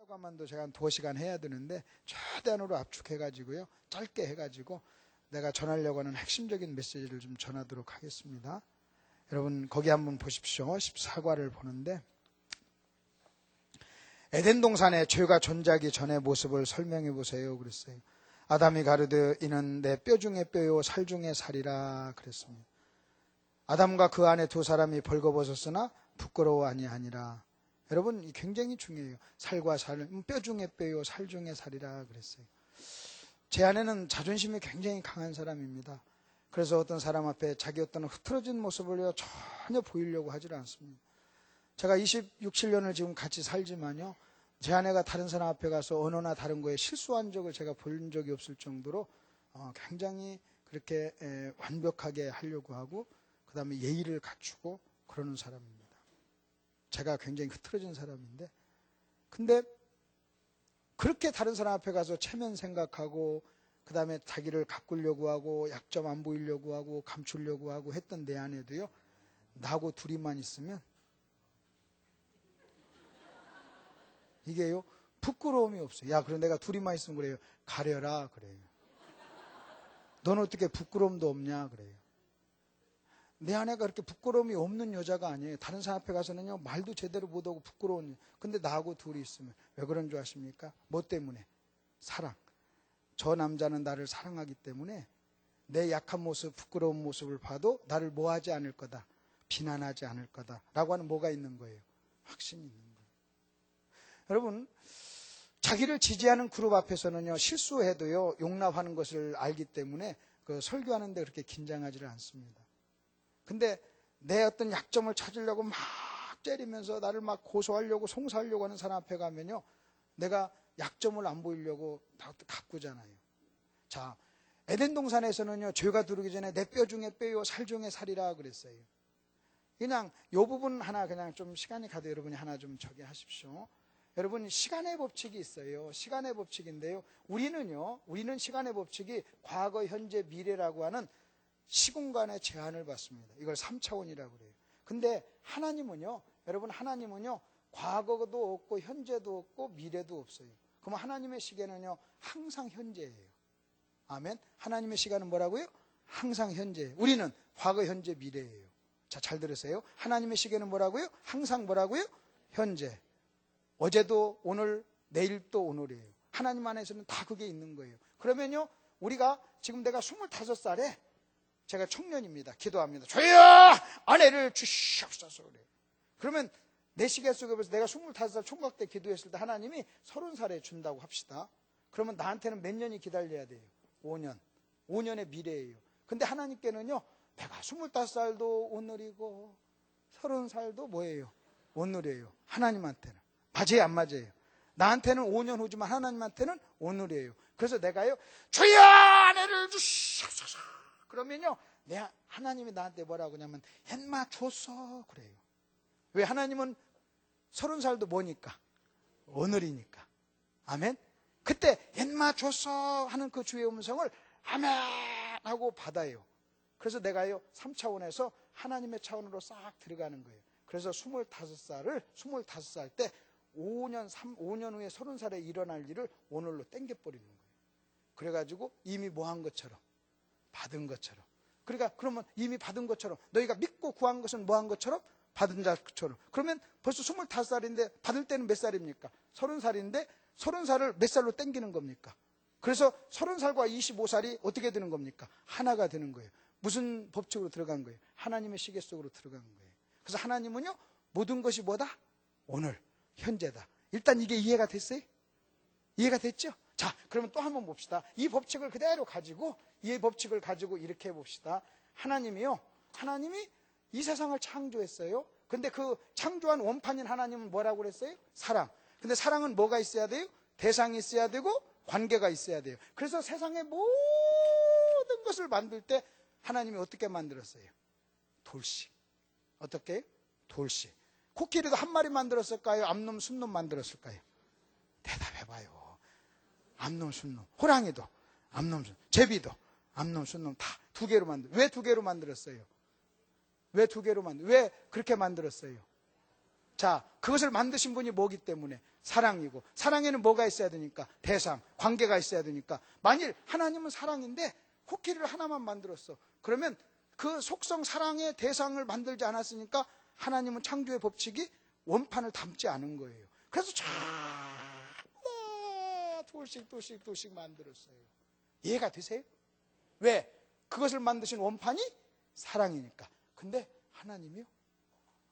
서가만도 제가 한 2시간 해야 되는데 최대한으로 압축해가지고요. 짧게 해가지고 내가 전하려고 하는 핵심적인 메시지를 좀 전하도록 하겠습니다. 여러분 거기 한번 보십시오. 14과를 보는데 에덴 동산에 죄가 존재하기 전의 모습을 설명해 보세요 그랬어요. 아담이 가르되 이는 내 뼈 중에 뼈요 살 중에 살이라 그랬습니다. 아담과 그 안에 두 사람이 벌거벗었으나 부끄러워 아니하니라. 여러분 굉장히 중요해요. 살과 살, 뼈 중에 뼈요 살 중에 살이라 그랬어요. 제 아내는 자존심이 굉장히 강한 사람입니다. 그래서 어떤 사람 앞에 자기 어떤 흐트러진 모습을 전혀 보이려고 하지 않습니다. 제가 26, 7년을 지금 같이 살지만요, 제 아내가 다른 사람 앞에 가서 언어나 다른 거에 실수한 적을 제가 본 적이 없을 정도로 굉장히 그렇게 완벽하게 하려고 하고 그 다음에 예의를 갖추고 그러는 사람입니다. 제가 굉장히 흐트러진 사람인데, 근데 그렇게 다른 사람 앞에 가서 체면 생각하고 그 다음에 자기를 가꾸려고 하고 약점 안 보이려고 하고 감추려고 하고 했던 내 아내도요, 나하고 둘이만 있으면 이게요 부끄러움이 없어요. 야, 그래 내가 둘이만 있으면 그래요. 가려라 그래요. 넌 어떻게 부끄러움도 없냐 그래요. 내 아내가 그렇게 부끄러움이 없는 여자가 아니에요. 다른 사람 앞에 가서는요 말도 제대로 못하고 부끄러운. 근데 나하고 둘이 있으면 왜 그런 줄 아십니까? 뭐 때문에? 사랑. 저 남자는 나를 사랑하기 때문에 내 약한 모습, 부끄러운 모습을 봐도 나를 뭐하지 않을 거다, 비난하지 않을 거다 라고 하는 뭐가 있는 거예요? 확신이 있는 거예요. 여러분, 자기를 지지하는 그룹 앞에서는요 실수해도요 용납하는 것을 알기 때문에 그 설교하는데 그렇게 긴장하지를 않습니다. 근데 내 어떤 약점을 찾으려고 막 째리면서 나를 막 고소하려고 송사하려고 하는 사람 앞에 가면요 내가 약점을 안 보이려고 가꾸잖아요. 자, 에덴 동산에서는요 죄가 들어오기 전에 내 뼈 중에 뼈요 살 중에 살이라 그랬어요. 그냥 요 부분 하나 그냥 좀 시간이 가도 여러분이 하나 좀 저기 하십시오. 여러분 시간의 법칙이 있어요. 시간의 법칙인데요, 우리는 시간의 법칙이 과거, 현재, 미래라고 하는 시공간의 제한을 받습니다. 이걸 3차원이라고 그래요. 근데 하나님은요, 여러분 하나님은요 과거도 없고 현재도 없고 미래도 없어요. 그럼 하나님의 시계는요 항상 현재예요. 아멘. 하나님의 시간은 뭐라고요? 항상 현재. 우리는 과거, 현재, 미래예요. 자, 잘 들으세요. 하나님의 시계는 뭐라고요? 항상 뭐라고요? 현재. 어제도 오늘, 내일도 오늘이에요. 하나님 안에서는 다 그게 있는 거예요. 그러면요 우리가 지금 내가 25살에 제가 청년입니다. 기도합니다. 주여 아내를 주시옵소서 그래요. 그러면 내 시계 속에 보면서 내가 25살 총각 때 기도했을 때 하나님이 30살에 준다고 합시다. 그러면 나한테는 몇 년이 기다려야 돼요? 5년. 5년의 미래예요. 근데 하나님께는요 내가 25살도 오늘이고 30살도 뭐예요? 오늘이에요. 하나님한테는. 맞아요 안 맞아요? 나한테는 5년 후지만 하나님한테는 오늘이에요. 그래서 내가요 주여 아내를 주시옵소서 그러면요 하나님이 나한테 뭐라고 하냐면 햇마 줬어 그래요. 왜? 하나님은 30살도 뭐니까? 오늘이니까. 아멘. 그때 햇마 줬어 하는 그 주의 음성을 아멘 하고 받아요. 그래서 내가요 3차원에서 하나님의 차원으로 싹 들어가는 거예요. 그래서 25살 때 5년 후에 30살에 일어날 일을 오늘로 땡겨버리는 거예요. 그래가지고 이미 뭐 한 것처럼 받은 것처럼. 그러니까 그러면 이미 받은 것처럼 너희가 믿고 구한 것은 뭐 한 것처럼 받은 자처럼. 그러면 벌써 25살인데 받을 때는 몇 살입니까? 30살인데 30살을 몇 살로 땡기는 겁니까? 그래서 30살과 25살이 어떻게 되는 겁니까? 하나가 되는 거예요. 무슨 법칙으로 들어간 거예요? 하나님의 시계 속으로 들어간 거예요. 그래서 하나님은요 모든 것이 뭐다? 오늘 현재다. 일단 이게 이해가 됐어요? 이해가 됐죠? 자, 그러면 또 한번 봅시다. 이 법칙을 그대로 가지고 이렇게 해봅시다. 하나님이 이 세상을 창조했어요. 근데 그 창조한 원판인 하나님은 뭐라고 그랬어요? 사랑. 근데 사랑은 뭐가 있어야 돼요? 대상이 있어야 되고 관계가 있어야 돼요. 그래서 세상의 모든 것을 만들 때 하나님이 어떻게 만들었어요? 돌씨. 어떻게? 돌씨. 코끼리도 한 마리 만들었을까요? 암놈, 순놈 만들었을까요? 대답해봐요. 암놈, 순놈. 호랑이도 암놈, 순놈. 제비도 암놈, 순놈 다 2개로 만들. 왜 2개로 만들었어요? 왜 그렇게 만들었어요? 자, 그것을 만드신 분이 뭐기 때문에? 사랑이고, 사랑에는 뭐가 있어야 되니까? 대상, 관계가 있어야 되니까. 만일 하나님은 사랑인데 코끼리를 하나만 만들었어. 그러면 그 속성 사랑의 대상을 만들지 않았으니까 하나님은 창조의 법칙이 원판을 담지 않은 거예요. 그래서 도씩 만들었어요. 이해가 되세요? 왜? 그것을 만드신 원판이 사랑이니까. 근데 하나님이요,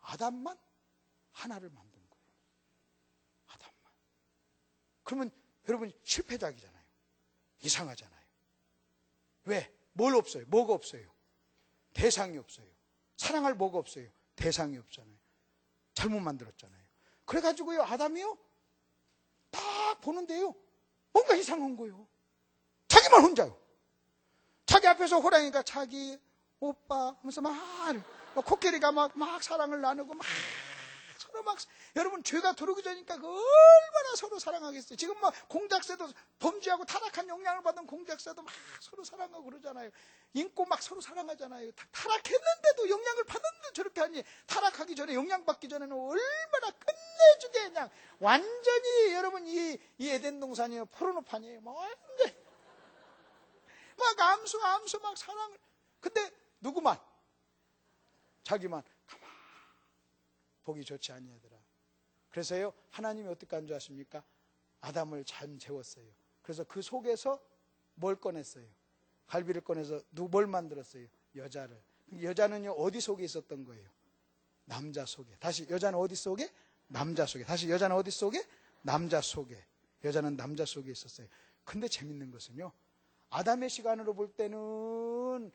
아담만 하나를 만든 거예요. 아담만. 그러면 여러분 실패작이잖아요. 이상하잖아요. 왜? 뭘 없어요? 뭐가 없어요? 대상이 없어요. 사랑할 뭐가 없어요? 대상이 없잖아요. 잘못 만들었잖아요. 그래가지고요, 아담이요, 딱 보는데요, 뭔가 이상한 거예요. 자기만 혼자요. 자기 앞에서 호랑이가 자기 오빠 하면서 막 코끼리가 막 사랑을 나누고 막 서로 막, 여러분 죄가 들어오기 전이니까 얼마나 서로 사랑하겠어요. 지금 막 공작새도 범죄하고 타락한 영향을 받은 공작새도 막 서로 사랑하고 그러잖아요. 인고 막 서로 사랑하잖아요. 타락했는데도 영향을 받았는데 저렇게 하니, 타락하기 전에, 영향받기 전에는 얼마나 끝내주게 그냥 완전히, 여러분 이 에덴 동산이요, 포르노판이에요. 막 완전히 막 암수 막 사랑을. 근데 누구만? 자기만 가만 보기 좋지 아니하더라. 그래서요, 하나님이 어떻게 한 줄 아십니까? 아담을 잘 재웠어요. 그래서 그 속에서 뭘 꺼냈어요? 갈비를 꺼내서 뭘 만들었어요? 여자를. 여자는요, 어디 속에 있었던 거예요? 남자 속에. 다시, 여자는 어디 속에? 남자 속에. 다시, 여자는 어디 속에? 남자 속에. 여자는 남자 속에 있었어요. 근데 재밌는 것은요, 아담의 시간으로 볼 때는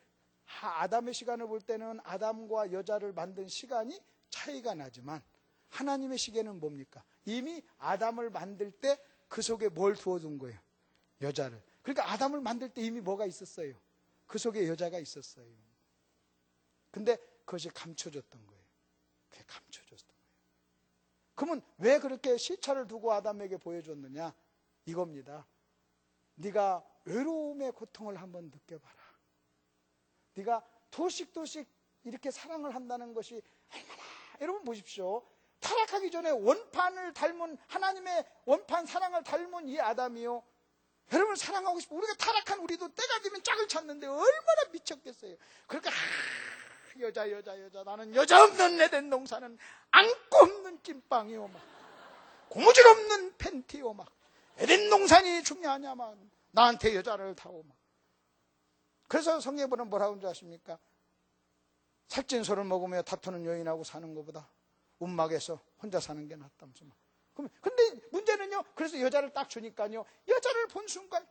아담과 여자를 만든 시간이 차이가 나지만, 하나님의 시계는 뭡니까? 이미 아담을 만들 때 그 속에 뭘 두어둔 거예요? 여자를. 그러니까 아담을 만들 때 이미 뭐가 있었어요? 그 속에 여자가 있었어요. 근데 그것이 감춰졌던 거예요. 그게 감춰졌던 거예요. 그러면 왜 그렇게 시차를 두고 아담에게 보여줬느냐? 이겁니다. 네가 외로움의 고통을 한번 느껴봐라. 네가 도씩 이렇게 사랑을 한다는 것이 얼마나, 여러분 보십시오. 타락하기 전에 원판을 닮은, 하나님의 원판 사랑을 닮은 이 아담이요, 여러분 사랑하고 싶어. 우리가 타락한 우리도 때가 되면 짝을 찾는데 얼마나 미쳤겠어요. 그러니까 여자 나는 여자 없는 에덴 동산은 안고 없는 찐빵이요, 막 고무줄 없는 팬티요, 막 에덴 동산이 중요하냐, 막 나한테 여자를 다오, 막. 그래서 성경에는 뭐라고 하는지 아십니까? 살찐 소를 먹으며 다투는 여인하고 사는 것보다 움막에서 혼자 사는 게 낫다면서. 근데 문제는요, 그래서 여자를 딱 주니까요, 여자를 본 순간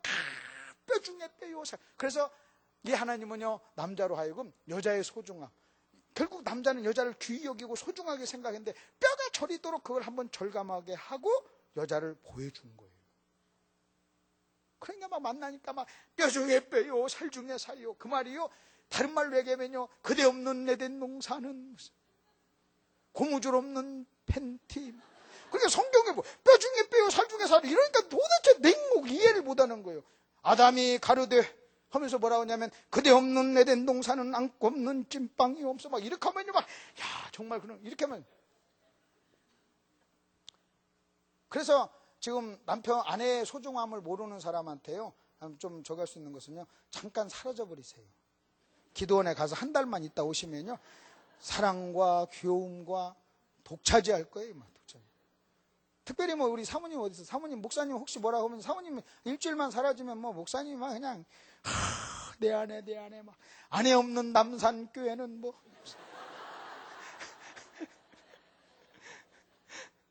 뼈 중에 뼈요. 그래서 이 하나님은요, 남자로 하여금 여자의 소중함, 결국 남자는 여자를 귀히 여기고 소중하게 생각했는데 뼈가 저리도록 그걸 한번 절감하게 하고 여자를 보여준 거예요. 그러니까 막 만나니까 막 뼈 중에 뼈요, 살 중에 살이요. 그 말이요, 다른 말로 얘기하면요, 그대 없는 에덴 동산은 고무줄 없는 팬티. 그러니까 성경에 뭐 뼈 중에 뼈요, 살 중에 살, 이러니까 도대체 냉목 이해를 못하는 거예요. 아담이 가로되 하면서 뭐라고 하냐면, 그대 없는 에덴 동산은 안고 없는 찐빵이 없어. 막 이렇게 하면요, 막, 야, 정말 그런, 이렇게 하면. 그래서 지금 남편, 아내의 소중함을 모르는 사람한테요, 좀 저기 할 수 있는 것은요, 잠깐 사라져 버리세요. 기도원에 가서 한 달만 있다 오시면요, 사랑과 귀여움과 독차지할 거예요. 막 독차지. 특별히 뭐 우리 사모님 어디 있어? 사모님, 목사님 혹시 뭐라고 하면, 사모님 일주일만 사라지면 뭐 목사님이 막 그냥 내 안에 막 아내 없는 남산 교회는 뭐.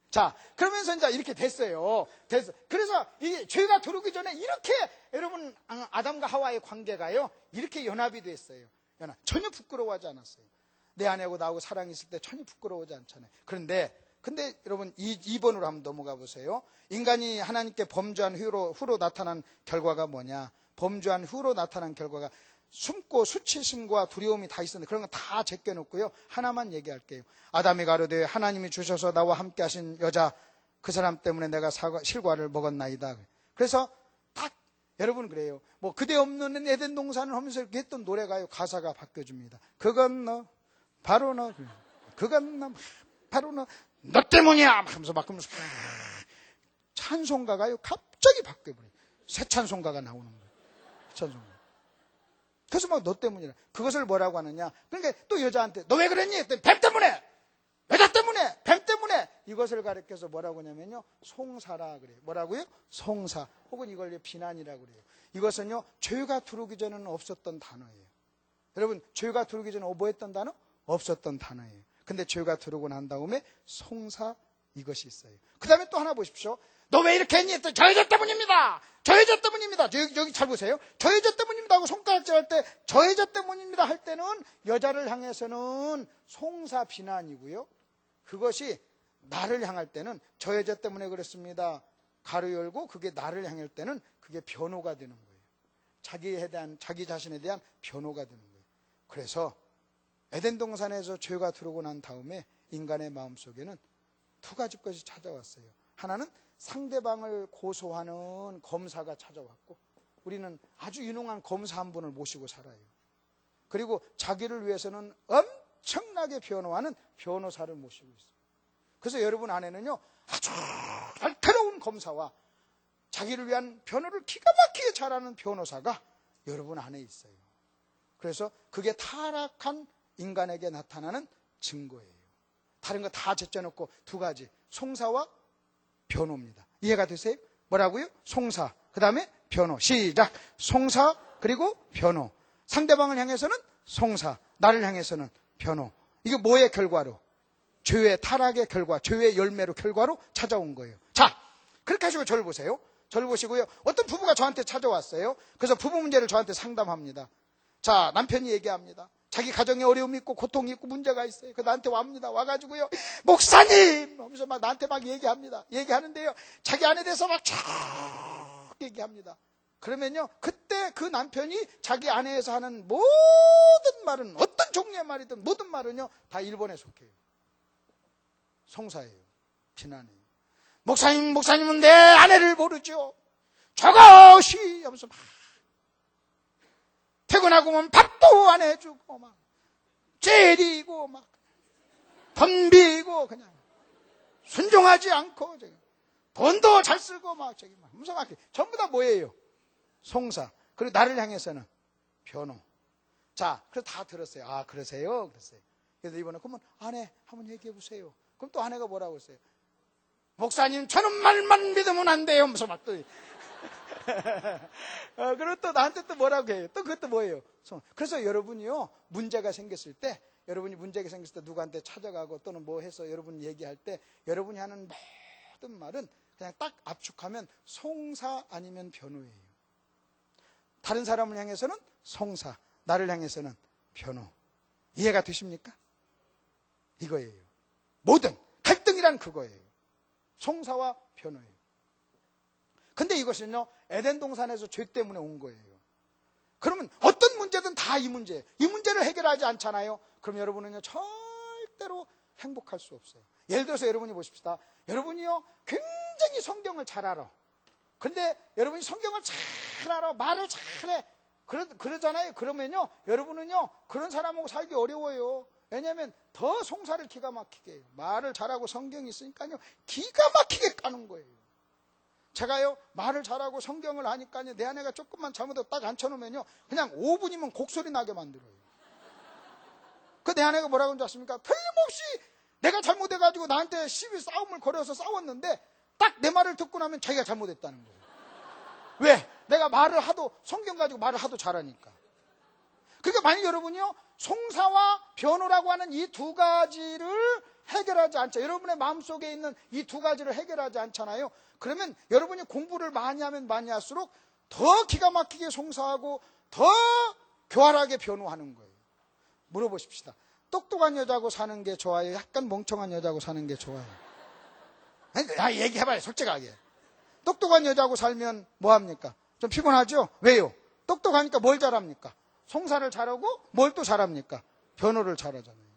자, 그러면서 이제 이렇게 됐어요. 그래서 이게 죄가 들어오기 전에 이렇게, 여러분, 아담과 하와의 관계가요, 이렇게 연합이 됐어요. 전혀 부끄러워하지 않았어요. 내 아내하고 나하고 사랑이 있을 때 전혀 부끄러워하지 않잖아요. 근데 여러분 2번으로 한번 넘어가 보세요. 인간이 하나님께 범죄한 후로 나타난 결과가 뭐냐? 범죄한 후로 나타난 결과가 숨고 수치심과 두려움이 다 있었는데 그런 거 다 제껴놓고요, 하나만 얘기할게요. 아담이 가로되 하나님이 주셔서 나와 함께 하신 여자, 그 사람 때문에 내가 실과를 먹었나이다. 그래서 딱, 여러분 그래요. 뭐 그대 없는 에덴 동산을 하면서 이렇게 했던 노래가요, 가사가 바뀌어줍니다. 그건 너, 바로 너, 그건 너, 바로 너, 너 때문이야! 하면서 막 그러면서 찬송가가요, 갑자기 바뀌어버려요. 새 찬송가가 나오는 거예요. 찬송가. 그래서 막 너 때문이라. 그것을 뭐라고 하느냐. 그러니까 또 여자한테 너 왜 그랬니? 뱀 때문에! 여자 때문에! 뱀 때문에! 이것을 가르쳐서 뭐라고 하냐면요. 송사라 그래요. 뭐라고요? 송사. 혹은 이걸 비난이라고 그래요. 이것은요. 죄가 들어오기 전에는 없었던 단어예요. 여러분, 죄가 들어오기 전에 뭐 했던 단어? 없었던 단어예요. 근데 죄가 들어오고 난 다음에 송사 이것이 있어요. 그 다음에 또 하나 보십시오. 너 왜 이렇게 했니? 저 여자 때문입니다. 저 여자 때문입니다. 여기 잘 보세요. 저 여자 때문입니다 하고 손가락질 할 때 저 여자 때문입니다 할 때는 여자를 향해서는 송사 비난이고요. 그것이 나를 향할 때는 저 여자 때문에 그랬습니다. 가로 열고 그게 나를 향할 때는 그게 변호가 되는 거예요. 자기 자신에 대한 변호가 되는 거예요. 그래서 에덴 동산에서 죄가 들어오고 난 다음에 인간의 마음속에는 두 가지 것이 찾아왔어요. 하나는 상대방을 고소하는 검사가 찾아왔고, 우리는 아주 유능한 검사 한 분을 모시고 살아요. 그리고 자기를 위해서는 엄청나게 변호하는 변호사를 모시고 있어요. 그래서 여러분 안에는요, 아주 날카로운 검사와 자기를 위한 변호를 기가 막히게 잘하는 변호사가 여러분 안에 있어요. 그래서 그게 타락한 인간에게 나타나는 증거예요. 다른 거 다 제쳐놓고 두 가지, 송사와 변호입니다. 이해가 되세요? 뭐라고요? 송사, 그 다음에 변호. 시작. 송사 그리고 변호. 상대방을 향해서는 송사, 나를 향해서는 변호. 이게 뭐의 결과로? 죄의 타락의 결과, 죄의 열매로 결과로 찾아온 거예요. 자, 그렇게 하시고 저를 보세요. 저를 보시고요. 어떤 부부가 저한테 찾아왔어요. 그래서 부부 문제를 저한테 상담합니다. 자, 남편이 얘기합니다. 자기 가정에 어려움이 있고 고통이 있고 문제가 있어요. 그 나한테 옵니다. 와가지고요, 목사님! 하면서 막 나한테 막 얘기합니다. 얘기하는데요, 자기 아내에 대해서 막 쫙 얘기합니다. 그러면요, 그때 그 남편이 자기 아내에서 하는 모든 말은, 어떤 종류의 말이든 모든 말은요, 다 일본에 속해요. 송사예요. 비난이에요. 목사님은 내 아내를 모르죠. 저것이! 하면서 막 퇴근하고 오면 밥도 안 해주고 막 째리고 막 덤비고 그냥 순종하지 않고 돈도 잘 쓰고 막 저기 막 무성하게 전부 다 뭐예요? 송사. 그리고 나를 향해서는 변호. 자, 그래서 다 들었어요. 아, 그러세요? 그랬어요. 그래서 이번에 그러면 아내 한번 얘기해 보세요. 그럼 또 아내가 뭐라고 했어요? 목사님, 저는 말만 믿으면 안 돼요. 하면서 막 또 그리고 또 나한테 또 뭐라고 해요? 또 그것도 뭐예요? 그래서 여러분이요, 문제가 생겼을 때, 누구한테 찾아가고 또는 뭐 해서 여러분 얘기할 때 여러분이 하는 모든 말은 그냥 딱 압축하면 송사 아니면 변호예요. 다른 사람을 향해서는 송사, 나를 향해서는 변호. 이해가 되십니까? 이거예요. 모든 갈등이란 그거예요. 송사와 변호예요. 근데 이것은요, 에덴 동산에서 죄 때문에 온 거예요. 그러면 어떤 문제든 다 이 문제예요. 이 문제를 해결하지 않잖아요. 그럼 여러분은요, 절대로 행복할 수 없어요. 예를 들어서 여러분이 보십시다. 여러분이요, 굉장히 성경을 잘 알아. 근데 여러분이 성경을 잘 알아, 말을 잘해. 그러잖아요. 그러면요, 여러분은요, 그런 사람하고 살기 어려워요. 왜냐하면 더 송사를 기가 막히게 해요. 말을 잘하고 성경이 있으니까요, 기가 막히게 까는 거예요. 제가요, 말을 잘하고 성경을 하니까요, 내 아내가 조금만 잘못해서 딱 앉혀놓으면요, 그냥 5분이면 곡소리 나게 만들어요. 그 내 아내가 뭐라고 하는지 아십니까? 틀림없이 내가 잘못해가지고 나한테 시비 싸움을 걸어서 싸웠는데, 딱 내 말을 듣고 나면 자기가 잘못했다는 거예요. 왜? 내가 성경 가지고 말을 하도 잘하니까. 그러니까 만약 여러분이요, 송사와 변호라고 하는 이 두 가지를 해결하지 않죠. 여러분의 마음속에 있는 이 두 가지를 해결하지 않잖아요. 그러면 여러분이 공부를 많이 하면 많이 할수록 더 기가 막히게 송사하고 더 교활하게 변호하는 거예요. 물어보십시다. 똑똑한 여자하고 사는 게 좋아요? 약간 멍청한 여자하고 사는 게 좋아요? 얘기해봐요, 솔직하게. 똑똑한 여자하고 살면 뭐합니까? 좀 피곤하죠? 왜요? 똑똑하니까 뭘 잘합니까? 송사를 잘하고 뭘 또 잘합니까? 변호를 잘하잖아요.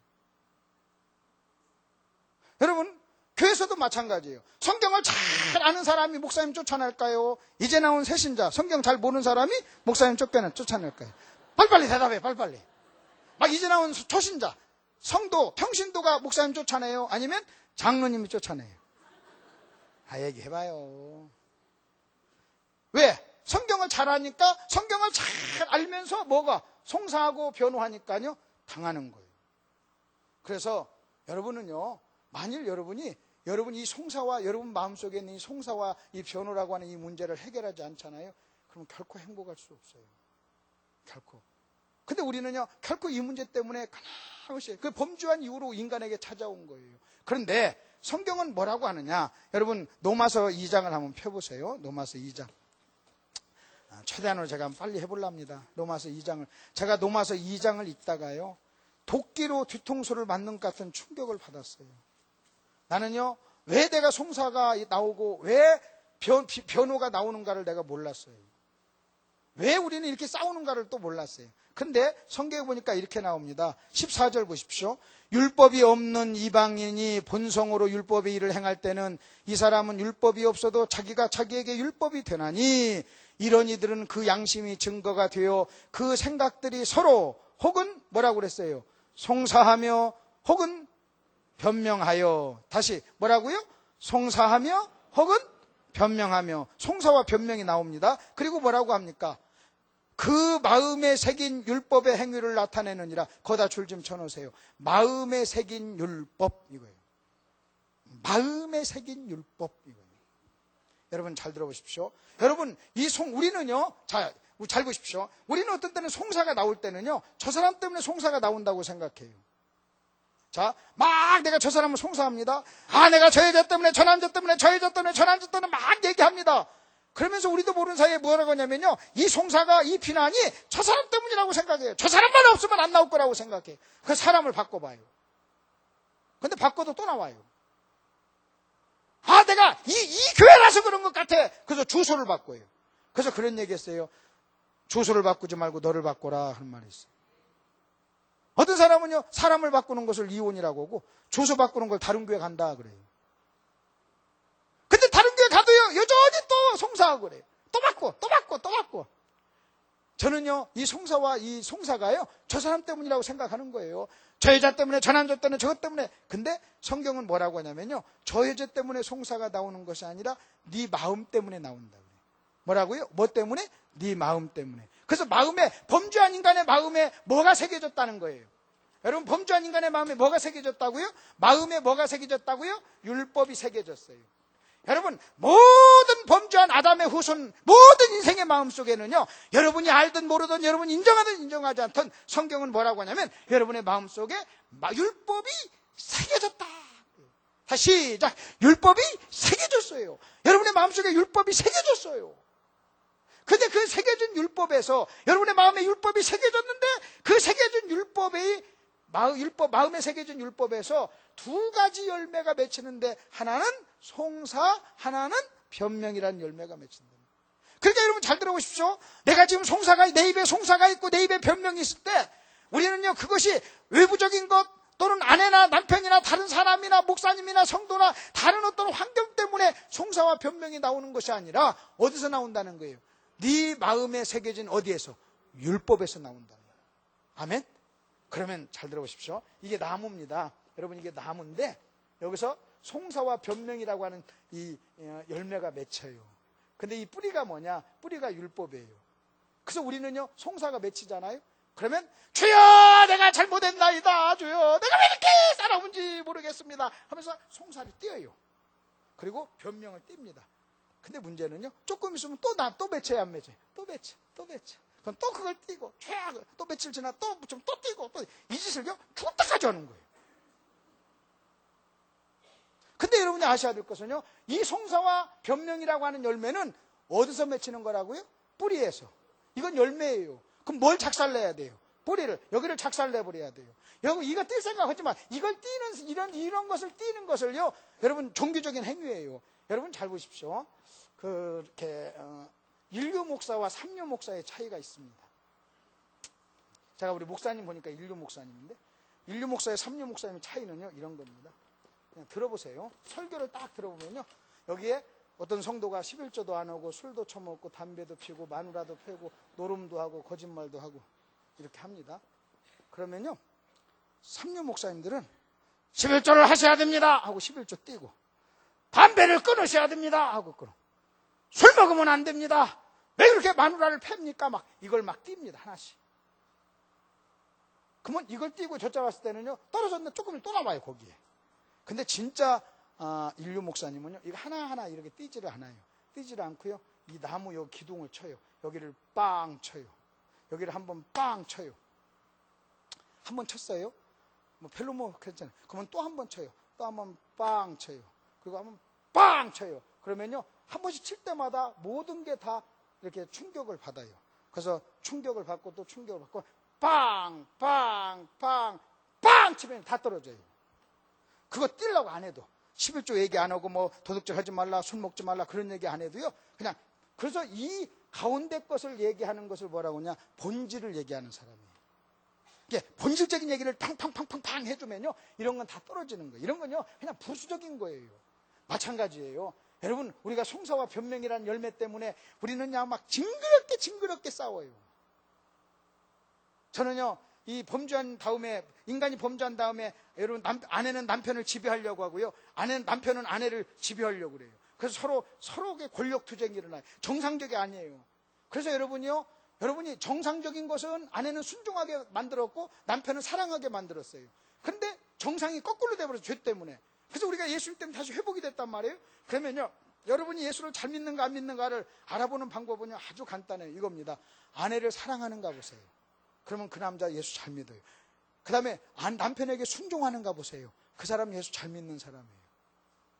여러분, 교회에서도 마찬가지예요. 성경을 잘 아는 사람이 목사님 쫓아낼까요? 이제 나온 새신자, 성경 잘 모르는 사람이 목사님 쫓아낼까요? 빨리빨리 대답해, 빨리빨리. 막 이제 나온 초신자, 성도, 평신도가 목사님 쫓아내요? 아니면 장로님이 쫓아내요? 얘기해봐요. 왜? 성경을 잘 아니까, 성경을 잘 알면서 뭐가? 송사하고 변호하니까요, 당하는 거예요. 그래서 여러분은요, 만일 여러분이 이 송사와 여러분 마음속에 있는 이 송사와 이 변호라고 하는 이 문제를 해결하지 않잖아요. 그럼 결코 행복할 수 없어요. 결코. 근데 우리는요, 결코 이 문제 때문에 가나없이 그 범죄한 이후로 인간에게 찾아온 거예요. 그런데 성경은 뭐라고 하느냐? 여러분, 로마서 2장을 한번 펴보세요. 로마서 2장. 최대한으로 제가 빨리 해보랍니다. 로마서 2장을. 제가 로마서 2장을 읽다가요, 도끼로 뒤통수를 맞는 것 같은 충격을 받았어요. 나는요, 왜 내가 송사가 나오고 왜 변호가 나오는가를 내가 몰랐어요. 왜 우리는 이렇게 싸우는가를 또 몰랐어요. 근데 성경에 보니까 이렇게 나옵니다. 14절 보십시오. 율법이 없는 이방인이 본성으로 율법의 일을 행할 때는 이 사람은 율법이 없어도 자기가 자기에게 율법이 되나니 이런 이들은 그 양심이 증거가 되어 그 생각들이 서로 혹은 뭐라고 그랬어요? 송사하며 혹은 변명하여. 다시 뭐라고요? 송사하며 혹은 변명하며. 송사와 변명이 나옵니다. 그리고 뭐라고 합니까? 그 마음에 새긴 율법의 행위를 나타내느니라. 거기다 줄 좀 쳐놓으세요. 마음에 새긴 율법, 이거예요. 마음에 새긴 율법, 이거예요. 여러분 잘 들어보십시오. 여러분, 우리는요, 잘 보십시오. 우리는 어떤 때는 송사가 나올 때는요, 저 사람 때문에 송사가 나온다고 생각해요. 자, 막 내가 저 사람을 송사합니다. 내가 저 여자 때문에, 저 남자 때문에, 저 여자 때문에, 저 남자 때문에 막 얘기합니다. 그러면서 우리도 모르는 사이에 뭐라고 하냐면요, 이 송사가, 이 비난이 저 사람 때문이라고 생각해요. 저 사람만 없으면 안 나올 거라고 생각해. 그 사람을 바꿔봐요. 근데 바꿔도 또 나와요. 내가 이 교회라서 그런 것 같아. 그래서 주소를 바꿔요. 그래서 그런 얘기 했어요. 주소를 바꾸지 말고 너를 바꿔라 하는 말이 있어요. 어떤 사람은요, 사람을 바꾸는 것을 이혼이라고 하고 주소 바꾸는 걸 다른 교회 간다 그래요. 근데 다른 교회 가도요, 여전히 또 송사하고 그래요. 또 바꿔. 저는요, 이 송사와 이 송사가요, 저 사람 때문이라고 생각하는 거예요. 저 여자 때문에, 저 남자 때문에, 저것 때문에. 근데 성경은 뭐라고 하냐면요, 저 여자 때문에 송사가 나오는 것이 아니라 네 마음 때문에 나온다 그래요. 뭐라고요? 뭐 때문에? 네 마음 때문에. 그래서 범죄한 인간의 마음에 뭐가 새겨졌다는 거예요. 여러분, 범죄한 인간의 마음에 뭐가 새겨졌다고요? 마음에 뭐가 새겨졌다고요? 율법이 새겨졌어요. 여러분, 모든 범죄한 아담의 후손, 모든 인생의 마음 속에는요, 여러분이 알든 모르든, 여러분이 인정하든 인정하지 않든, 성경은 뭐라고 하냐면 여러분의 마음 속에 율법이 새겨졌다. 다시 시작. 율법이 새겨졌어요. 여러분의 마음 속에 율법이 새겨졌어요. 근데 그 새겨진 율법에서, 여러분의 마음에 율법이 새겨졌는데, 그 새겨진 마음에 새겨진 율법에서 두 가지 열매가 맺히는데, 하나는 송사, 하나는 변명이라는 열매가 맺힌다. 그러니까 여러분 잘 들어보십시오. 내가 지금 내 입에 송사가 있고 내 입에 변명이 있을 때, 우리는요, 그것이 외부적인 것, 또는 아내나 남편이나 다른 사람이나 목사님이나 성도나 다른 어떤 환경 때문에 송사와 변명이 나오는 것이 아니라 어디서 나온다는 거예요? 네 마음에 새겨진 어디에서? 율법에서 나온다는 거예요. 아멘? 그러면 잘 들어보십시오. 이게 나무입니다. 여러분, 이게 나무인데 여기서 송사와 변명이라고 하는 이 열매가 맺혀요. 근데 이 뿌리가 뭐냐? 뿌리가 율법이에요. 그래서 우리는요, 송사가 맺히잖아요. 그러면 주여, 내가 잘못했나이다. 주여, 내가 왜 이렇게 살아온지 모르겠습니다 하면서 송사를 띄어요. 그리고 변명을 띱니다. 근데 문제는요, 조금 있으면 또 맺혀야 안 맺혀요. 또 맺혀. 그럼 또 그걸 띄고, 또 며칠 지나 또 띄고, 이 짓을요, 죽을 때까지 하는 거예요. 근데 여러분이 아셔야 될 것은요, 이 송사와 변명이라고 하는 열매는 어디서 맺히는 거라고요? 뿌리에서. 이건 열매예요. 그럼 뭘 작살내야 돼요? 뿌리를, 여기를 작살내버려야 돼요. 여러분, 이거 뛸 생각 하지 마. 이걸 이런 것을 띄는 것을요, 여러분, 종교적인 행위예요. 여러분 잘 보십시오. 그렇게 일류 목사와 삼류 목사의 차이가 있습니다. 제가 우리 목사님 보니까 일류 목사님인데, 일류 목사의 삼류 목사님의 차이는요, 이런 겁니다. 그냥 들어보세요. 설교를 딱 들어보면요, 여기에 어떤 성도가 11조도 안 하고 술도 처먹고 담배도 피우고 마누라도 패고 노름도 하고 거짓말도 하고 이렇게 합니다. 그러면요, 삼류 목사님들은 11조를 하셔야 됩니다 하고 11조 띄고, 담배를 끊으셔야 됩니다 하고 끊어, 술 먹으면 안 됩니다, 왜 그렇게 마누라를 팹니까, 막 이걸 막 띱니다 하나씩. 그러면 이걸 띄고 저쪽 갔을 때는요, 떨어졌는데 조금 또 나와요 거기에. 근데 진짜 인류 목사님은요, 이거 하나하나 이렇게 띄지를 않아요. 띄지를 않고요, 이 나무 요 기둥을 쳐요. 여기를 빵 쳐요. 여기를 한번 빵 쳐요. 한번 쳤어요. 뭐 별로 뭐 괜찮아요. 그러면 또 한 번 쳐요. 또 한 번 빵 쳐요. 그리고 한번 빵 쳐요. 그러면요, 한 번씩 칠 때마다 모든 게 다 이렇게 충격을 받아요. 그래서 충격을 받고 또 충격을 받고 빵, 빵, 빵, 빵 치면 다 떨어져요. 그거 띄려고 안 해도, 11조 얘기 안 하고 뭐 도둑질 하지 말라, 술 먹지 말라 그런 얘기 안 해도요, 그냥. 그래서 이 가운데 것을 얘기하는 것을 뭐라고 하냐, 본질을 얘기하는 사람이에요. 이게 본질적인 얘기를 팡팡팡팡팡 해주면요, 이런 건 다 떨어지는 거예요. 이런 건요 그냥 부수적인 거예요. 마찬가지예요. 여러분, 우리가 송사와 변명이라는 열매 때문에 우리는 그냥 막 징그럽게 싸워요. 저는요, 이 범죄한 다음에, 인간이 범죄한 다음에 여러분, 아내는 남편을 지배하려고 하고요, 남편은 아내를 지배하려고 그래요. 그래서 서로의 권력 투쟁이 일어나요. 정상적이 아니에요. 그래서 여러분이 정상적인 것은 아내는 순종하게 만들었고 남편은 사랑하게 만들었어요. 그런데 정상이 거꾸로 돼버려서 죄 때문에. 그래서 우리가 예수님 때문에 다시 회복이 됐단 말이에요. 그러면요, 여러분이 예수를 잘 믿는가 안 믿는가를 알아보는 방법은요, 아주 간단해요. 이겁니다. 아내를 사랑하는가 보세요. 그러면 그 남자 예수 잘 믿어요. 그 다음에 남편에게 순종하는가 보세요. 그 사람 예수 잘 믿는 사람이에요.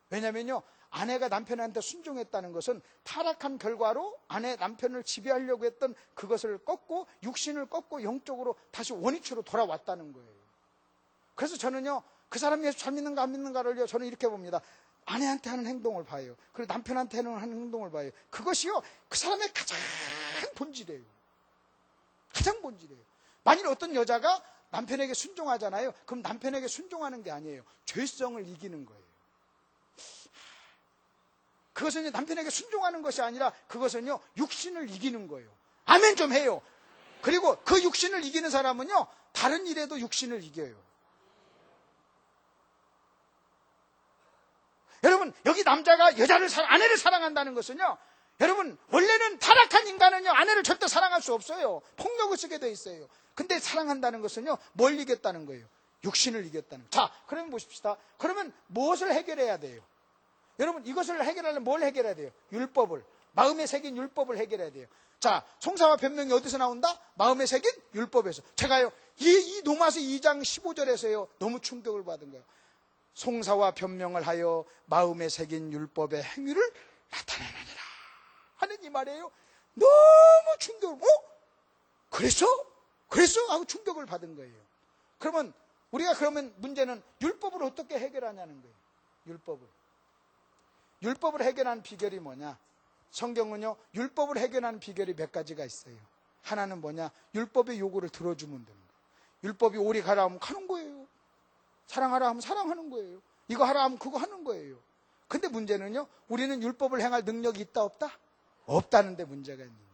왜냐면요, 아내가 남편한테 순종했다는 것은 타락한 결과로 남편을 지배하려고 했던 그것을 꺾고, 육신을 꺾고 영적으로 다시 원위치로 돌아왔다는 거예요. 그래서 저는요, 그 사람이 예수 잘 믿는가 안 믿는가를요, 저는 이렇게 봅니다. 아내한테 하는 행동을 봐요. 그리고 남편한테 하는 행동을 봐요. 그것이요, 그 사람의 가장 본질이에요. 가장 본질이에요. 만일 어떤 여자가 남편에게 순종하잖아요. 그럼 남편에게 순종하는 게 아니에요. 죄성을 이기는 거예요. 그것은 남편에게 순종하는 것이 아니라 그것은요, 육신을 이기는 거예요. 아멘 좀 해요. 그리고 그 육신을 이기는 사람은요, 다른 일에도 육신을 이겨요. 여러분, 여기 남자가 아내를 사랑한다는 것은요, 여러분, 원래는 타락한 인간은요, 아내를 절대 사랑할 수 없어요. 폭력을 쓰게 돼 있어요. 근데 사랑한다는 것은요, 뭘 이겼다는 거예요? 육신을 이겼다는 거예요. 자, 그러면 보십시다. 그러면 무엇을 해결해야 돼요? 여러분, 이것을 해결하려면 뭘 해결해야 돼요? 율법을, 마음에 새긴 율법을 해결해야 돼요. 자, 송사와 변명이 어디서 나온다? 마음에 새긴 율법에서. 제가요, 이 로마서 2장 15절에서요, 너무 충격을 받은 거예요. 송사와 변명을 하여 마음에 새긴 율법의 행위를 나타내느니라 하는 이 말이에요. 너무 충격을, 그랬어? 하고 충격을 받은 거예요. 그러면 그러면 문제는 율법을 어떻게 해결하냐는 거예요. 율법을 해결하는 비결이 뭐냐? 성경은요, 율법을 해결하는 비결이 몇 가지가 있어요. 하나는 뭐냐? 율법의 요구를 들어주면 되는 거예요. 율법이 오리 가라 하면 가는 거예요. 사랑하라 하면 사랑하는 거예요. 이거 하라 하면 그거 하는 거예요. 근데 문제는요, 우리는 율법을 행할 능력이 있다 없다? 없다는 데 문제가 있는 거예요.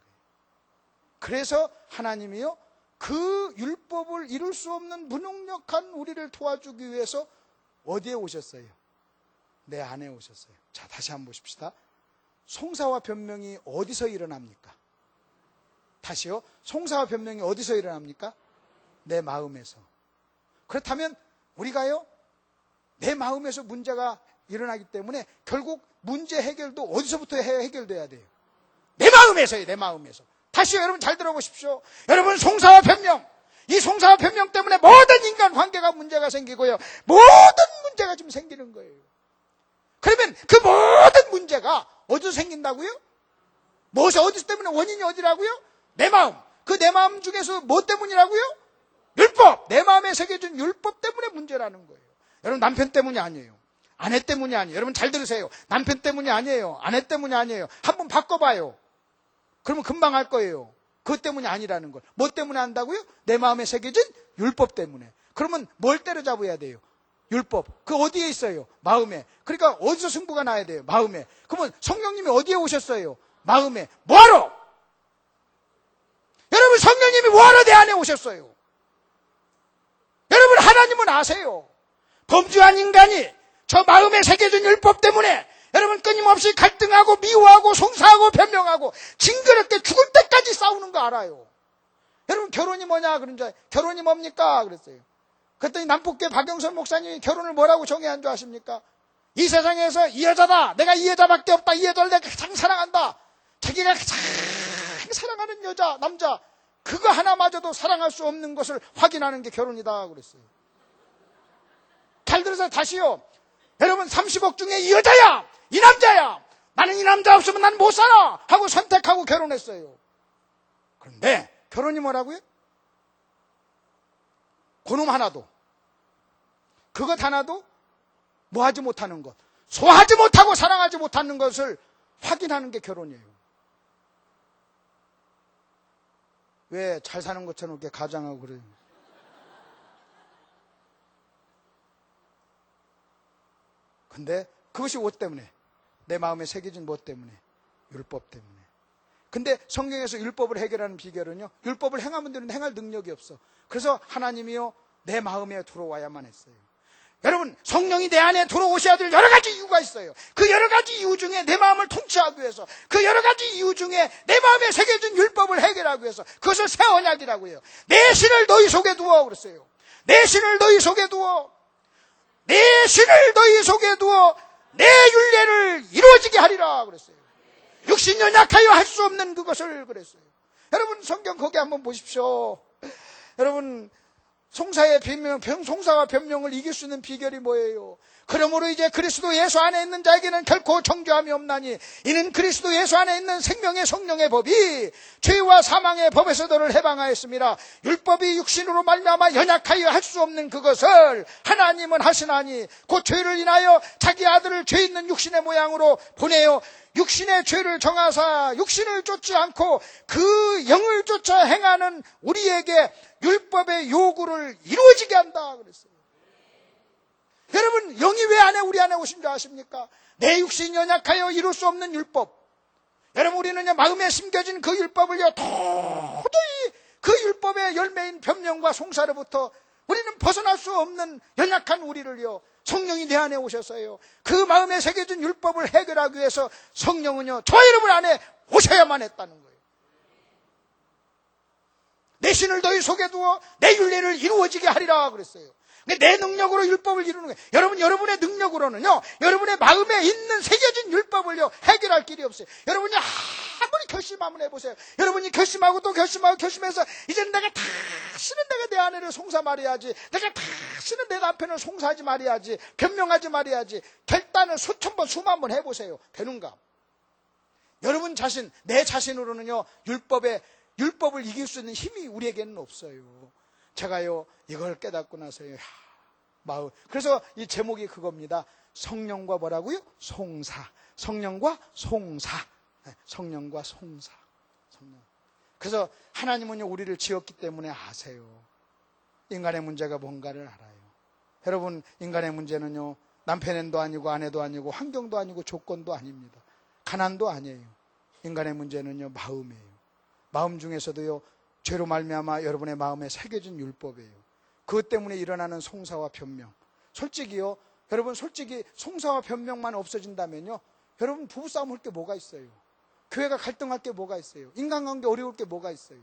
그래서 하나님이요, 그 율법을 이룰 수 없는 무능력한 우리를 도와주기 위해서 어디에 오셨어요? 내 안에 오셨어요. 자, 다시 한번 보십시다. 송사와 변명이 어디서 일어납니까? 다시요. 송사와 변명이 어디서 일어납니까? 내 마음에서. 그렇다면 우리가요, 내 마음에서 문제가 일어나기 때문에 결국 문제 해결도 어디서부터 해결돼야 돼요? 내 마음에서요. 내 마음에서. 다시요, 여러분 잘 들어보십시오. 여러분, 송사와 변명, 이 송사와 변명 때문에 모든 인간 관계가 문제가 생기고요, 모든 문제가 지금 생기는 거예요. 그러면 그 모든 문제가 어디서 생긴다고요? 어디 때문에, 원인이 어디라고요? 내 마음. 그 내 마음 중에서 뭐 때문이라고요? 율법. 내 마음에 새겨진 율법 때문에 문제라는 거예요. 여러분, 남편 때문이 아니에요. 아내 때문이 아니에요. 여러분 잘 들으세요. 남편 때문이 아니에요. 아내 때문이 아니에요. 한번 바꿔봐요. 그러면 금방 알 거예요. 그것 때문이 아니라는 걸. 뭐 때문에 안다고요? 내 마음에 새겨진 율법 때문에. 그러면 뭘 때려잡아야 돼요? 율법. 그 어디에 있어요? 마음에. 그러니까 어디서 승부가 나야 돼요? 마음에. 그러면 성령님이 어디에 오셨어요? 마음에. 뭐하러? 여러분, 성령님이 뭐하러 내 안에 오셨어요? 여러분, 하나님은 아세요. 범죄한 인간이 저 마음에 새겨진 율법 때문에 여러분 끊임없이 갈등하고 미워하고 송사하고 변명하고 징그럽게 죽을 때까지 싸우는 거 알아요. 여러분 결혼이 뭐냐 그런 줄 결혼이 뭡니까 그랬어요. 그랬더니 남북교회 박영선 목사님이 결혼을 뭐라고 정의한 줄 아십니까? 이 세상에서 이 여자다. 내가 이 여자밖에 없다. 이 여자를 내가 가장 사랑한다. 자기가 가장 사랑하는 여자, 남자 그거 하나마저도 사랑할 수 없는 것을 확인하는 게 결혼이다 그랬어요. 잘 들으세요. 다시요. 여러분 30억 중에 이 여자야. 이 남자야. 나는 이 남자 없으면 난 못 살아. 하고 선택하고 결혼했어요. 그런데 결혼이 뭐라고요? 그놈 하나도 그것 하나도 뭐하지 못하는 것, 소화하지 못하고 사랑하지 못하는 것을 확인하는 게 결혼이에요. 왜 잘 사는 것처럼 이렇게 가장하고 그래요? 근데 그것이 무엇 때문에? 내 마음에 새겨진 무엇 때문에? 율법 때문에. 근데 성경에서 율법을 해결하는 비결은요, 율법을 행하면 되는데 행할 능력이 없어. 그래서 하나님이요 내 마음에 들어와야만 했어요. 여러분 성령이 내 안에 들어오셔야 될 여러 가지 이유가 있어요. 그 여러 가지 이유 중에 내 마음을 통치하기 위해서, 그 여러 가지 이유 중에 내 마음에 새겨진 율법을 해결하기 위해서, 그것을 새 언약이라고 해요. 내 신을 너희 속에 두어 그랬어요. 내 신을 너희 속에 두어, 내 신을 너희 속에 두어 내 율례를 이루어지게 하리라 그랬어요. 육신 연약하여 할 수 없는 그것을 그랬어요. 여러분 성경 거기 한번 보십시오. 여러분 송사의 변명, 송사와 변명을 이길 수 있는 비결이 뭐예요? 그러므로 이제 그리스도 예수 안에 있는 자에게는 결코 정죄함이 없나니 이는 그리스도 예수 안에 있는 생명의 성령의 법이 죄와 사망의 법에서 너를 해방하였습니다. 율법이 육신으로 말미암아 연약하여 할 수 없는 그것을 하나님은 하시나니 곧 죄를 인하여 자기 아들을 죄 있는 육신의 모양으로 보내어 육신의 죄를 정하사 육신을 쫓지 않고 그 영을 쫓아 행하는 우리에게 율법의 요구를 이루어지게 한다 그랬어요. 여러분 영이 왜 안에 우리 안에 오신 줄 아십니까? 내 육신이 연약하여 이룰 수 없는 율법. 여러분 우리는 마음에 심겨진 그 율법을요 도저히 그 율법의 열매인 변명과 송사로부터 우리는 벗어날 수 없는 연약한 우리를요 성령이 내 안에 오셨어요. 그 마음에 새겨진 율법을 해결하기 위해서 성령은요 저 여러분 안에 오셔야만 했다는 거예요. 내 신을 너희 속에 두어 내 율례를 이루어지게 하리라 그랬어요. 내 능력으로 율법을 이루는 거예요. 여러분의 능력으로는요 여러분의 마음에 있는 새겨진 율법을요 해결할 길이 없어요. 여러분이 아무리 결심하면 해보세요. 여러분이 결심하고 또 결심해서 이제는 내가 다시는 내가 내 아내를 송사 말해야지, 내가 다시는 내 남편을 송사하지 말아야지, 변명하지 말아야지, 결단을 수천 번 수만 번 해보세요. 되는가? 여러분 자신, 내 자신으로는요 율법을 이길 수 있는 힘이 우리에게는 없어요. 제가요 이걸 깨닫고 나서요 마음, 그래서 이 제목이 그겁니다. 성령과 뭐라고요? 송사. 성령과 송사. 성령과 송사. 성령. 그래서 하나님은요 우리를 지었기 때문에 아세요. 인간의 문제가 뭔가를 알아요. 여러분 인간의 문제는요 남편도 아니고 아내도 아니고 환경도 아니고 조건도 아닙니다. 가난도 아니에요. 인간의 문제는요 마음이에요. 마음 중에서도요 죄로 말미암아 여러분의 마음에 새겨진 율법이에요. 그것 때문에 일어나는 송사와 변명. 솔직히요 여러분 솔직히 송사와 변명만 없어진다면요 여러분 부부싸움 할 게 뭐가 있어요? 교회가 갈등할 게 뭐가 있어요? 인간관계 어려울 게 뭐가 있어요?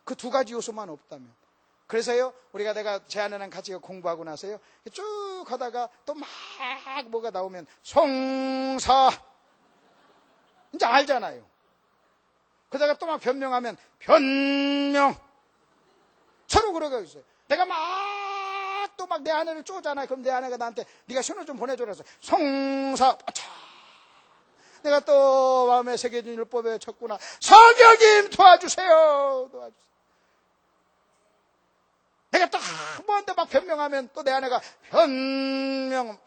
그 두 가지 요소만 없다면. 그래서요 내가 제 아내랑 같이 공부하고 나서요 쭉 하다가 또 막 뭐가 나오면 송사 이제 알잖아요. 그러다가 또 막 변명하면 변명. 서로 그러고 있어요. 내가 또 막 내 아내를 쪼잖아요. 그럼 내 아내가 나한테 네가 신호 좀 보내줘라 해서 송사. 내가 또 마음에 새겨진 율법에 쳤구나. 성령님 도와주세요. 내가 또 한 번도 막 변명하면 또 내 아내가 변명.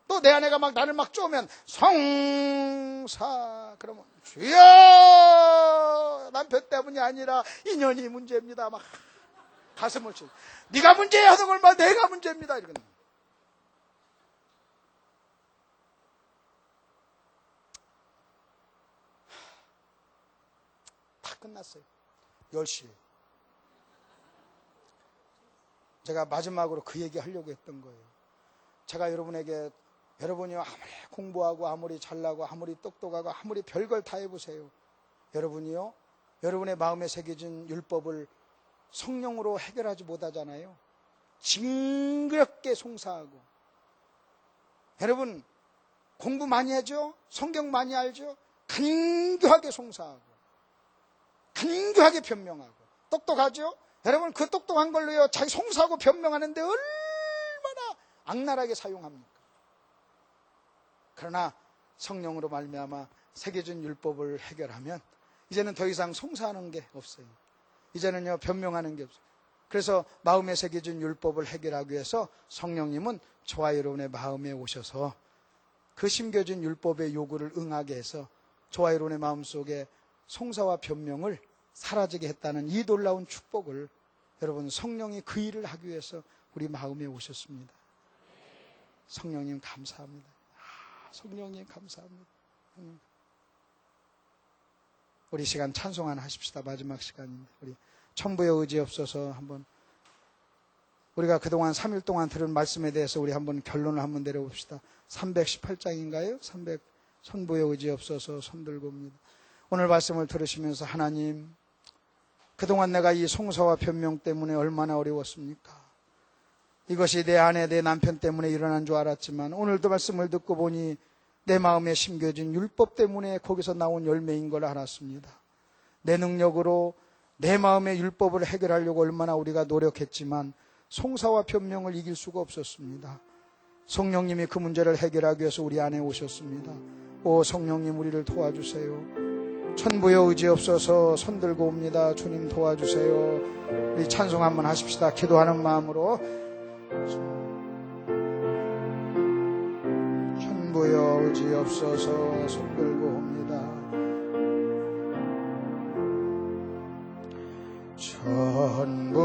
또 내 아내가 막 나를 막 쪼면 성사. 그러면 주여 남편 때문이 아니라 인연이 문제입니다. 막 가슴을 치고 네가 문제야 하던 걸 말 내가 문제입니다. 이러거든. 다 끝났어요. 10시에 제가 마지막으로 그 얘기 하려고 했던 거예요. 제가 여러분에게, 여러분이 아무리 공부하고 아무리 잘나고 아무리 똑똑하고 아무리 별걸 다 해보세요. 여러분이요, 여러분의 마음에 새겨진 율법을 성령으로 해결하지 못하잖아요. 징그럽게 송사하고. 여러분 공부 많이 하죠? 성경 많이 알죠? 간교하게 송사하고 간교하게 변명하고 똑똑하죠? 여러분 그 똑똑한 걸로요 자기 송사하고 변명하는데 얼마나 악랄하게 사용합니까? 그러나 성령으로 말미암아 새겨진 율법을 해결하면 이제는 더 이상 송사하는 게 없어요. 이제는요 변명하는 게 없어요. 그래서 마음에 새겨진 율법을 해결하기 위해서 성령님은 저와 여러분의 마음에 오셔서 그 심겨진 율법의 요구를 응하게 해서 저와 여러분의 마음속에 송사와 변명을 사라지게 했다는 이 놀라운 축복을, 여러분 성령이 그 일을 하기 위해서 우리 마음에 오셨습니다. 성령님 감사합니다. 성령님 감사합니다. 우리 시간 찬송 하나 하십시다. 마지막 시간입니다. 우리 천부의 의지 없어서 한번 우리가 그동안 3일 동안 들은 말씀에 대해서 우리 한번 결론을 한번 내려봅시다. 318장인가요? 천부의 의지 없어서 손들고 옵니다. 오늘 말씀을 들으시면서 하나님, 그동안 내가 이 송사와 변명 때문에 얼마나 어려웠습니까? 이것이 내 아내, 내 남편 때문에 일어난 줄 알았지만 오늘도 말씀을 듣고 보니 내 마음에 심겨진 율법 때문에 거기서 나온 열매인 걸 알았습니다. 내 능력으로 내 마음의 율법을 해결하려고 얼마나 우리가 노력했지만 송사와 변명을 이길 수가 없었습니다. 성령님이 그 문제를 해결하기 위해서 우리 안에 오셨습니다. 오 성령님, 우리를 도와주세요. 천부의 의지 없어서 손들고 옵니다. 주님 도와주세요. 우리 찬송 한번 하십시다. 기도하는 마음으로. 천부의 의지 없어서 손들고 옵니다. 천부의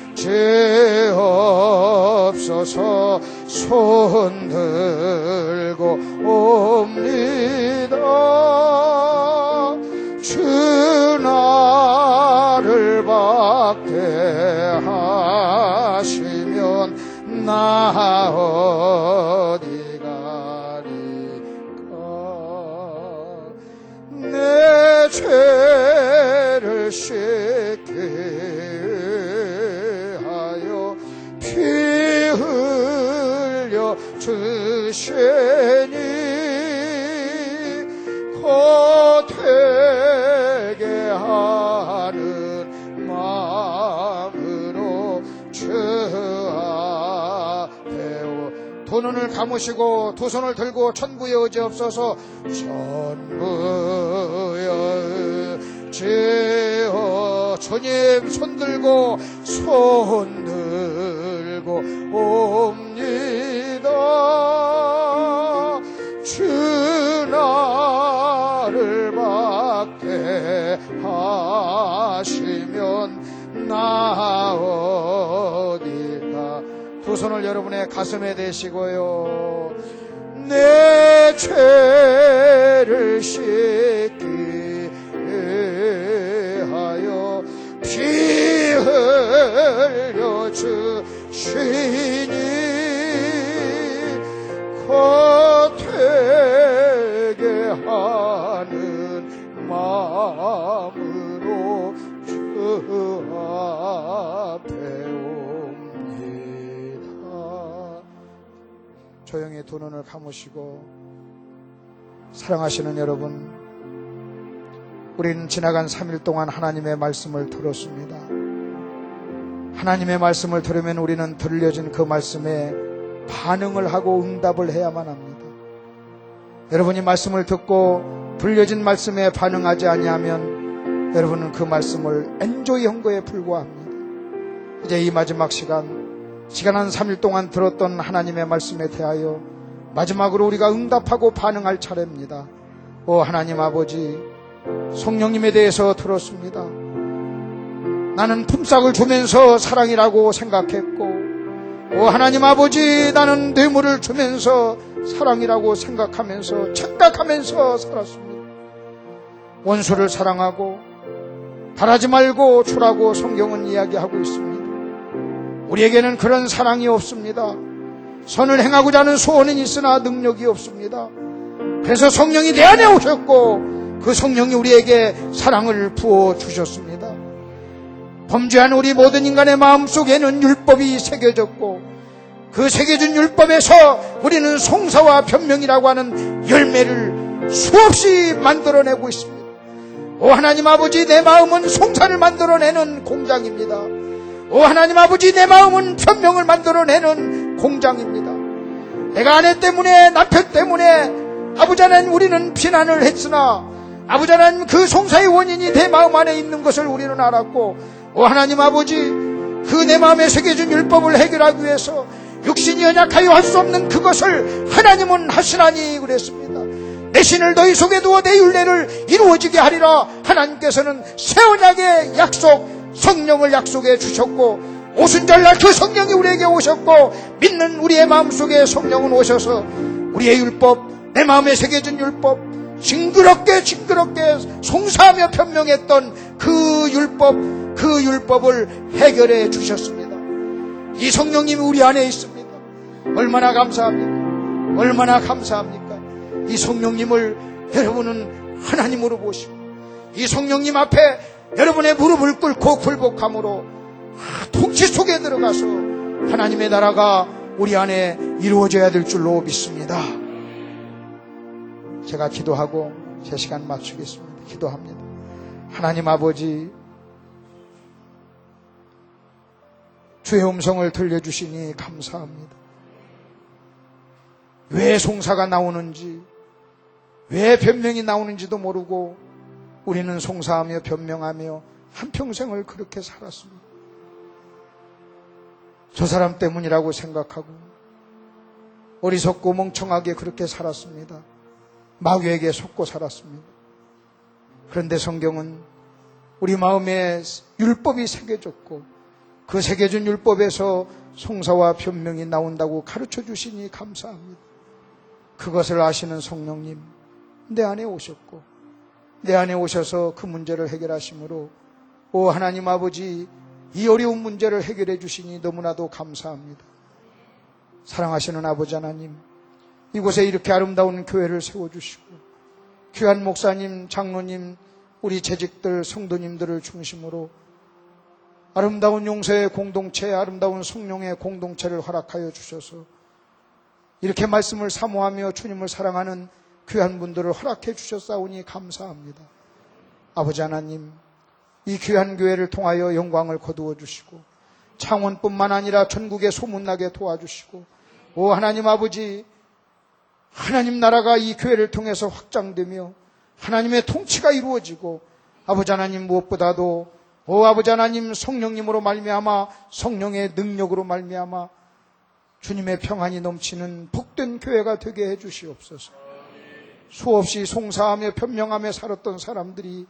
의지 없어서 손들고 옵니다. 주 나를 받게 하시면 나 어디 가리까. 내 죄를 씻게 하여 피 흘려 주시니 되게 하는 마음으로 주 앞에 두 눈을 감으시고 두 손을 들고 천부의 의지 없어서 천부의 의지 주님 손들고 옵니다. 주 나를 받게 하시면 나 어디가. 두 손을 여러분의 가슴에 대시고요. 내 죄를 씻기 하여 피 흘려 주시니 되게 하는 마음으로 주 앞에 옵니다. 조용히 두 눈을 감으시고, 사랑하시는 여러분, 우리는 지나간 3일 동안 하나님의 말씀을 들었습니다. 하나님의 말씀을 들으면 우리는 들려진 그 말씀에 반응을 하고 응답을 해야만 합니다. 여러분이 말씀을 듣고 들려진 말씀에 반응하지 아니하면 여러분은 그 말씀을 엔조이한 거에 불과합니다. 이제 이 마지막 시간 한 3일 동안 들었던 하나님의 말씀에 대하여 마지막으로 우리가 응답하고 반응할 차례입니다. 오 하나님 아버지, 성령님에 대해서 들었습니다. 나는 품삯을 주면서 사랑이라고 생각했고, 오 하나님 아버지, 나는 뇌물을 주면서 사랑이라고 생각하면서 착각하면서 살았습니다. 원수를 사랑하고 바라지 말고 주라고 성경은 이야기하고 있습니다. 우리에게는 그런 사랑이 없습니다. 선을 행하고자 하는 소원은 있으나 능력이 없습니다. 그래서 성령이 내 안에 오셨고 그 성령이 우리에게 사랑을 부어주셨습니다. 범죄한 우리 모든 인간의 마음속에는 율법이 새겨졌고 그 새겨진 율법에서 우리는 송사와 변명이라고 하는 열매를 수없이 만들어내고 있습니다. 오 하나님 아버지, 내 마음은 송사를 만들어내는 공장입니다. 오 하나님 아버지, 내 마음은 변명을 만들어내는 공장입니다. 내가 아내 때문에, 남편 때문에 아버지 하나님 우리는 비난을 했으나 아버지 하나님 그 송사의 원인이 내 마음 안에 있는 것을 우리는 알았고, 오 하나님 아버지, 그 내 마음에 새겨진 율법을 해결하기 위해서 육신이 연약하여 할 수 없는 그것을 하나님은 하시나니 그랬습니다. 내 신을 너희 속에 두어 내 율례를 이루어지게 하리라. 하나님께서는 새 언약의 약속, 성령을 약속해 주셨고, 오순절날 그 성령이 우리에게 오셨고, 믿는 우리의 마음속에 성령은 오셔서 우리의 율법, 내 마음에 새겨진 율법, 징그럽게 송사하며 변명했던 그 율법을 해결해 주셨습니다. 이 성령님이 우리 안에 있습니다. 얼마나 감사합니까? 얼마나 감사합니까? 이 성령님을 여러분은 하나님으로 보시고 이 성령님 앞에 여러분의 무릎을 꿇고 굴복함으로 통치 속에 들어가서 하나님의 나라가 우리 안에 이루어져야 될 줄로 믿습니다. 제가 기도하고 제 시간 마치겠습니다. 기도합니다. 하나님 아버지, 주의 음성을 들려주시니 감사합니다. 왜 송사가 나오는지, 왜 변명이 나오는지도 모르고 우리는 송사하며 변명하며 한평생을 그렇게 살았습니다. 저 사람 때문이라고 생각하고 어리석고 멍청하게 그렇게 살았습니다. 마귀에게 속고 살았습니다. 그런데 성경은 우리 마음에 율법이 새겨졌고 그 새겨진 율법에서 송사와 변명이 나온다고 가르쳐 주시니 감사합니다. 그것을 아시는 성령님 내 안에 오셨고 내 안에 오셔서 그 문제를 해결하심으로 오 하나님 아버지, 이 어려운 문제를 해결해 주시니 너무나도 감사합니다. 사랑하시는 아버지 하나님, 이곳에 이렇게 아름다운 교회를 세워주시고 귀한 목사님, 장로님, 우리 재직들, 성도님들을 중심으로 아름다운 용서의 공동체, 아름다운 성령의 공동체를 허락하여 주셔서 이렇게 말씀을 사모하며 주님을 사랑하는 귀한 분들을 허락해 주셨사오니 감사합니다. 아버지 하나님, 이 귀한 교회를 통하여 영광을 거두어 주시고 창원뿐만 아니라 전국에 소문나게 도와주시고 오 하나님 아버지, 하나님 나라가 이 교회를 통해서 확장되며 하나님의 통치가 이루어지고 아버지 하나님 무엇보다도 오 아버지 하나님 성령님으로 말미암아 성령의 능력으로 말미암아 주님의 평안이 넘치는 복된 교회가 되게 해 주시옵소서. 수없이 송사하며 변명하며 살았던 사람들이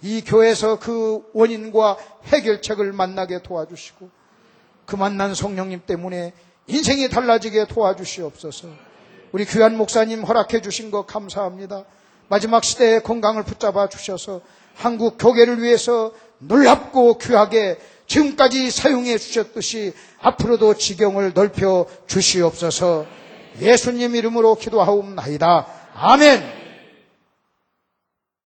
이 교회에서 그 원인과 해결책을 만나게 도와주시고 그 만난 성령님 때문에 인생이 달라지게 도와주시옵소서. 우리 귀한 목사님 허락해 주신 것 감사합니다. 마지막 시대에 건강을 붙잡아 주셔서 한국 교계를 위해서 놀랍고 귀하게 지금까지 사용해 주셨듯이 앞으로도 지경을 넓혀 주시옵소서. 예수님 이름으로 기도하옵나이다. 아멘.